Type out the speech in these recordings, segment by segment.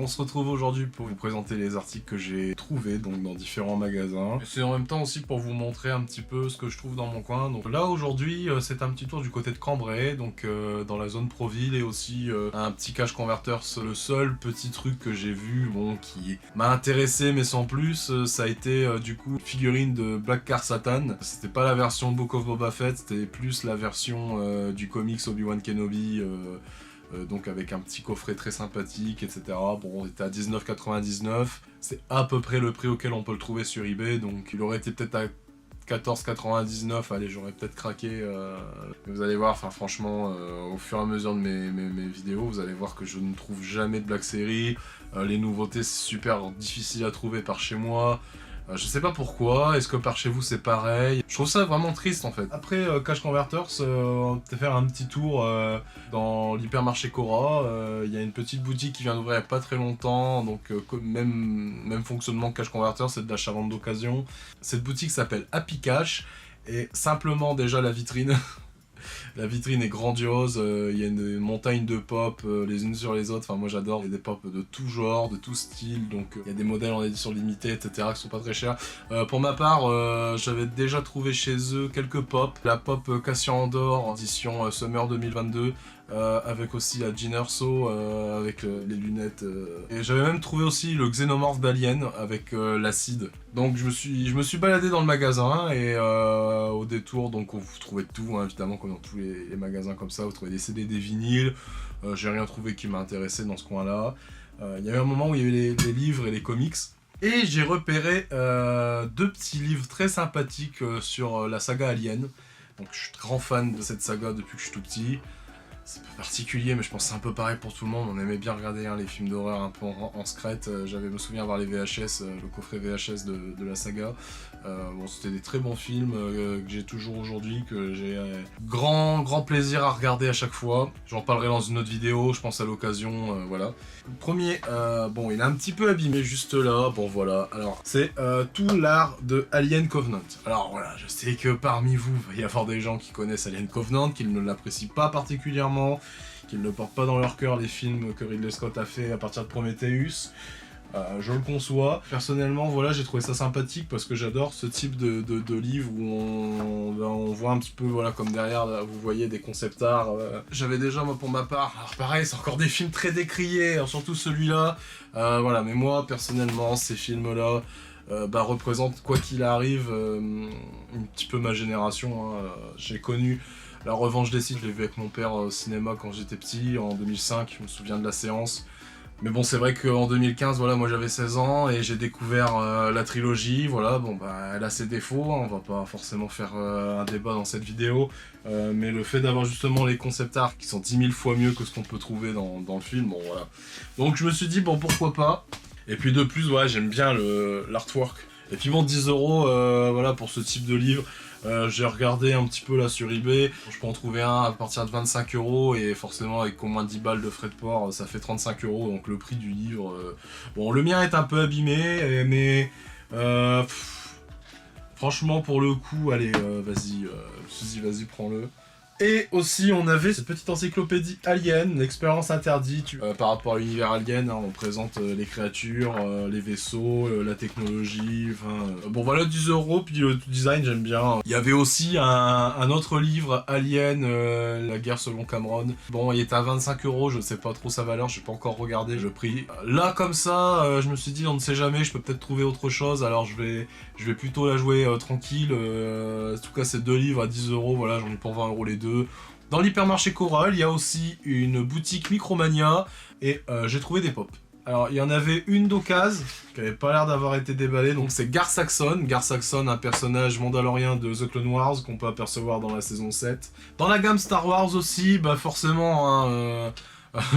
on se retrouve aujourd'hui pour vous présenter les articles que j'ai trouvés donc dans différents magasins. C'est en même temps aussi pour vous montrer un petit peu ce que je trouve dans mon coin. Donc là aujourd'hui c'est un petit tour du côté de Cambrai, donc dans la zone Proville, et aussi un petit Cash Converters. Le seul petit truc que j'ai vu, bon, qui m'a intéressé mais sans plus, ça a été du coup une figurine de Black Car Satan. C'était pas la version Book of Boba Fett, c'était plus la version du comics Obi-Wan Kenobi. Donc avec un petit coffret très sympathique, etc. Bon, on était à 19,99. C'est à peu près le prix auquel on peut le trouver sur eBay, donc il aurait été peut-être à 14,99, allez, j'aurais peut-être craqué. Vous allez voir, enfin franchement, au fur et à mesure de mes vidéos, vous allez voir que je ne trouve jamais de Black Series. Les nouveautés, c'est super difficile à trouver par chez moi. Je sais pas pourquoi, est-ce que par chez vous c'est pareil? Je trouve ça vraiment triste en fait. Après Cash Converters, on va peut-être faire un petit tour dans l'hypermarché Cora. Il y a une petite boutique qui vient d'ouvrir il n'y a pas très longtemps, donc même fonctionnement que Cash Converters, c'est de l'achat-vente d'occasion. Cette boutique s'appelle Happy Cash, et simplement déjà la vitrine. La vitrine est grandiose, il y a une montagne de pop les unes sur les autres. Enfin moi j'adore, il y a des pop de tout genre, de tout style, donc il y a des modèles en édition limitée, etc. qui sont pas très chers. Pour ma part, j'avais déjà trouvé chez eux quelques pop. La pop Cassian Andor, édition Summer 2022, avec aussi la Jyn Erso, avec les lunettes. Et j'avais même trouvé aussi le Xenomorph d'Alien avec l'acide. Donc je me suis baladé dans le magasin, et au détour, donc vous trouvez tout, hein, évidemment, comme dans tous les magasins comme ça, vous trouvez des CD, des vinyles. J'ai rien trouvé qui m'a intéressé dans ce coin-là. Il y a eu un moment où il y avait les livres et les comics. Et j'ai repéré deux petits livres très sympathiques sur la saga Alien. Donc je suis grand fan de cette saga depuis que je suis tout petit. C'est un peu particulier, mais je pense que c'est un peu pareil pour tout le monde. On aimait bien regarder les films d'horreur un peu en secrète. J'avais, me souviens, avoir les VHS, le coffret VHS de la saga. Bon, c'était des très bons films que j'ai toujours aujourd'hui, que j'ai grand plaisir à regarder à chaque fois. J'en parlerai dans une autre vidéo, je pense à l'occasion, voilà. Le premier, bon, il est un petit peu abîmé juste là, bon voilà. Alors, c'est tout l'art de Alien Covenant. Alors voilà, je sais que parmi vous, il va y avoir des gens qui connaissent Alien Covenant, qui ne l'apprécient pas particulièrement, qu'ils ne portent pas dans leur cœur les films que Ridley Scott a fait à partir de Prometheus. Je le conçois. Personnellement, voilà, j'ai trouvé ça sympathique parce que j'adore ce type de livre où on voit un petit peu, voilà, comme derrière, là, vous voyez des concept art. J'avais déjà, moi, pour ma part, alors pareil, c'est encore des films très décriés, alors surtout celui-là. Voilà, mais moi, personnellement, ces films-là représentent, quoi qu'il arrive, un petit peu ma génération. Hein. J'ai connu La Revanche des Sith, je l'ai vu avec mon père au cinéma quand j'étais petit, en 2005, je me souviens de la séance. Mais bon, c'est vrai qu'en 2015, voilà, moi j'avais 16 ans et j'ai découvert la trilogie, voilà, bon bah elle a ses défauts, hein, on va pas forcément faire un débat dans cette vidéo, mais le fait d'avoir justement les concept art qui sont 10 000 fois mieux que ce qu'on peut trouver dans le film, bon voilà. Donc je me suis dit, bon pourquoi pas, et puis de plus, ouais, j'aime bien l'artwork. Et puis bon, 10 €, voilà, pour ce type de livre. J'ai regardé un petit peu là sur eBay, je peux en trouver un à partir de 25 €, et forcément avec au moins 10 balles de frais de port, ça fait 35 €, donc le prix du livre... Bon, le mien est un peu abîmé, mais... franchement, pour le coup, allez, vas-y, prends-le. Et aussi, on avait cette petite encyclopédie Alien, l'expérience interdite. Par rapport à l'univers Alien, hein, on présente les créatures, les vaisseaux, la technologie, enfin... bon voilà, 10 €, puis le design, j'aime bien. Il y avait aussi un autre livre, Alien, la guerre selon Cameron. Bon, il était à 25 €, je ne sais pas trop sa valeur, je n'ai pas encore regardé le prix. Là, comme ça, je me suis dit, on ne sait jamais, je peux peut-être trouver autre chose, alors je vais plutôt la jouer tranquille. En tout cas, ces deux livres à 10 €, voilà, j'en ai pour 20 € les deux. Dans l'hypermarché Cora, il y a aussi une boutique Micromania, et j'ai trouvé des pop. Alors, il y en avait une d'occasion, qui avait pas l'air d'avoir été déballée, donc c'est Gar Saxon. Gar Saxon, un personnage mandalorien de The Clone Wars, qu'on peut apercevoir dans la saison 7. Dans la gamme Star Wars aussi, bah forcément, hein,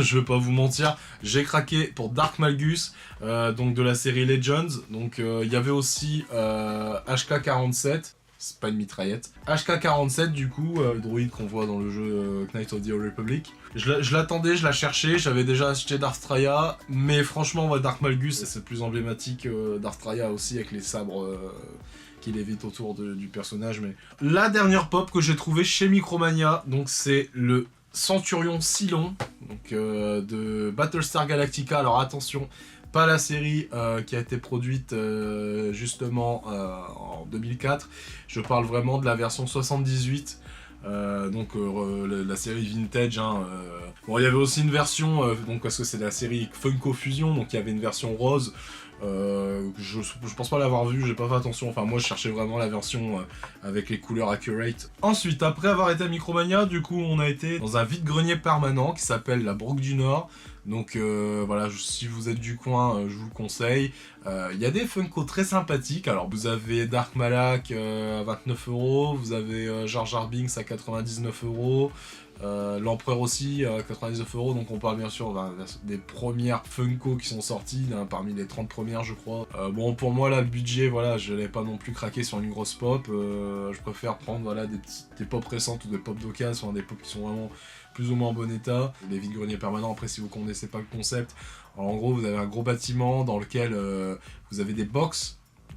je vais pas vous mentir, j'ai craqué pour Dark Malgus, donc de la série Legends. Donc il y avait aussi HK-47, c'est pas une mitraillette. HK-47 du coup, le droïde qu'on voit dans le jeu Knights of the Old Republic. Je l'attendais, je la cherchais, j'avais déjà acheté Darth-Straya, mais franchement, Dark Malgus, c'est le plus emblématique. Darth-Straya aussi, avec les sabres qui lévitent autour du personnage. Mais la dernière pop que j'ai trouvée chez Micromania, donc c'est le Centurion Cylon. donc de Battlestar Galactica. Alors attention, pas la série qui a été produite justement en 2004, je parle vraiment de la version 78. La série vintage, hein, bon, il y avait aussi une version, donc parce que c'est la série Funko Fusion, donc il y avait une version rose. Je pense pas l'avoir vue, j'ai pas fait attention, enfin moi je cherchais vraiment la version avec les couleurs accurate. Ensuite, après avoir été à Micromania, du coup on a été dans un vide-grenier permanent qui s'appelle la Broque du Nord. Donc voilà, si vous êtes du coin, je vous le conseille. Il y a des Funko très sympathiques. Alors vous avez Dark Malak à 29€, vous avez Jar Jar Binks à 99€. L'Empereur aussi à 99€, donc on parle bien sûr des premières Funko qui sont sorties, hein, parmi les 30 premières je crois. Bon, pour moi là le budget, voilà, je l'ai pas non plus craqué sur une grosse pop, je préfère prendre voilà, des pop récentes ou des pop d'occasion, des pop qui sont vraiment plus ou moins en bon état. Les vide-greniers permanents, après si vous connaissez pas le concept, alors, en gros vous avez un gros bâtiment dans lequel vous avez des box.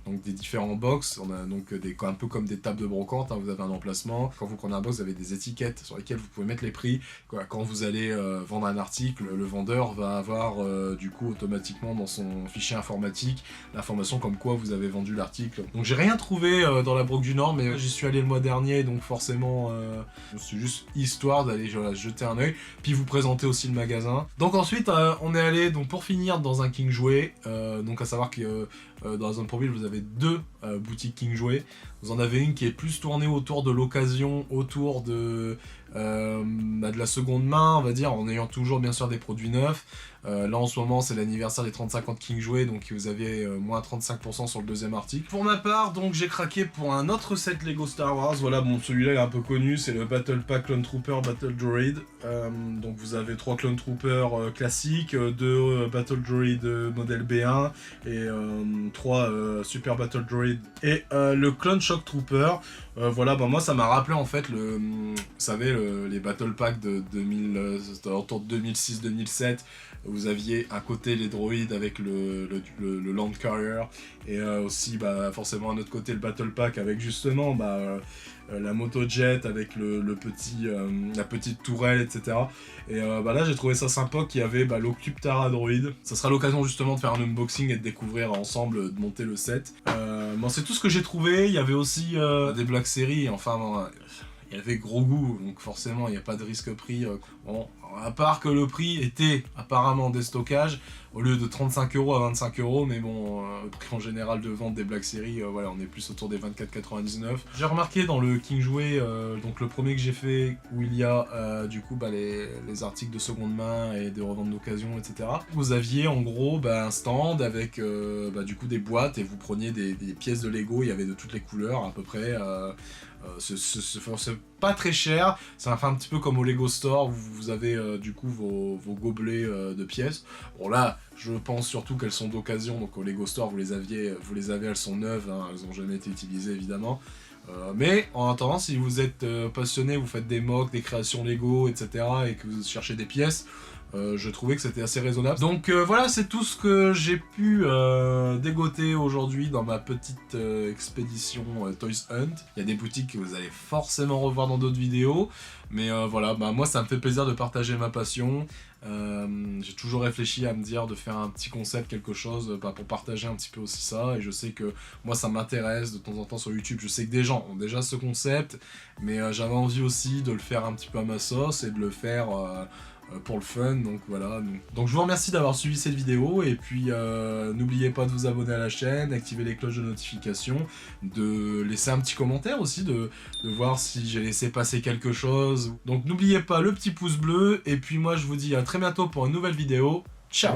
Donc des différents box, on a donc un peu comme des tables de brocante, hein, vous avez un emplacement, quand vous prenez un box vous avez des étiquettes sur lesquelles vous pouvez mettre les prix. Quand vous allez vendre un article, le vendeur va avoir du coup automatiquement dans son fichier informatique l'information comme quoi vous avez vendu l'article. Donc j'ai rien trouvé dans la Broque du Nord, mais j'y suis allé le mois dernier, donc forcément c'est juste histoire d'aller jeter un oeil, puis vous présenter aussi le magasin. Donc ensuite on est allé donc pour finir dans un King Jouet, donc à savoir que dans la zone Prouville, vous avez deux boutiques King Jouet. Vous en avez une qui est plus tournée autour de l'occasion, autour de la seconde main, on va dire, en ayant toujours bien sûr des produits neufs. Là en ce moment c'est l'anniversaire des 35 ans de King Jouet, donc vous avez moins 35% sur le deuxième article. Pour ma part, donc j'ai craqué pour un autre set Lego Star Wars. Voilà, bon, celui-là est un peu connu, c'est le Battle Pack Clone Trooper Battle Droid. Donc vous avez 3 Clone Troopers classiques, 2 Battle Droid modèle B1 et 3 Super Battle Droid et le Clone Shock Trooper. Voilà, bah moi ça m'a rappelé en fait vous savez les Battle Pack de 2006-2007. Vous aviez à côté les droïdes avec le Land Carrier et aussi bah, forcément à notre côté le Battle Pack avec justement la moto jet avec la petite tourelle, etc. Et là j'ai trouvé ça sympa qu'il y avait l'Octuptara droïde. Ça sera l'occasion justement de faire un unboxing et de découvrir ensemble, de monter le set. Bon, c'est tout ce que j'ai trouvé. Il y avait aussi des Black Series, enfin bon, il y avait gros goût, donc forcément il n'y a pas de risque prix. Bon, à part que le prix était apparemment des stockages, au lieu de 35€ à 25€, mais bon, le prix en général de vente des Black Series, voilà, on est plus autour des 24,99. J'ai remarqué dans le King Jouet, donc le premier que j'ai fait, où il y a du coup les articles de seconde main et de revente d'occasion, etc. Vous aviez en gros un stand avec du coup des boîtes et vous preniez des pièces de Lego, il y avait de toutes les couleurs à peu près. C'est pas très cher, c'est un petit peu comme au Lego Store où vous avez du coup vos gobelets de pièces. Bon là, je pense surtout qu'elles sont d'occasion, donc au Lego Store vous les avez, elles sont neuves, hein, elles n'ont jamais été utilisées évidemment. Mais en attendant, si vous êtes passionné, vous faites des mocks, des créations Lego, etc. et que vous cherchez des pièces, je trouvais que c'était assez raisonnable. Donc voilà, c'est tout ce que j'ai pu dégoter aujourd'hui dans ma petite expédition Toys Hunt. Il y a des boutiques que vous allez forcément revoir dans d'autres vidéos, mais voilà, moi ça me fait plaisir de partager ma passion. J'ai toujours réfléchi à me dire de faire un petit concept, quelque chose pour partager un petit peu aussi ça, et je sais que moi ça m'intéresse de temps en temps sur YouTube. Je sais que des gens ont déjà ce concept, mais j'avais envie aussi de le faire un petit peu à ma sauce et de le faire pour le fun, donc voilà. Donc je vous remercie d'avoir suivi cette vidéo, et puis n'oubliez pas de vous abonner à la chaîne, d'activer les cloches de notification, de laisser un petit commentaire aussi, de voir si j'ai laissé passer quelque chose. Donc n'oubliez pas le petit pouce bleu, et puis moi je vous dis à très bientôt pour une nouvelle vidéo. Ciao!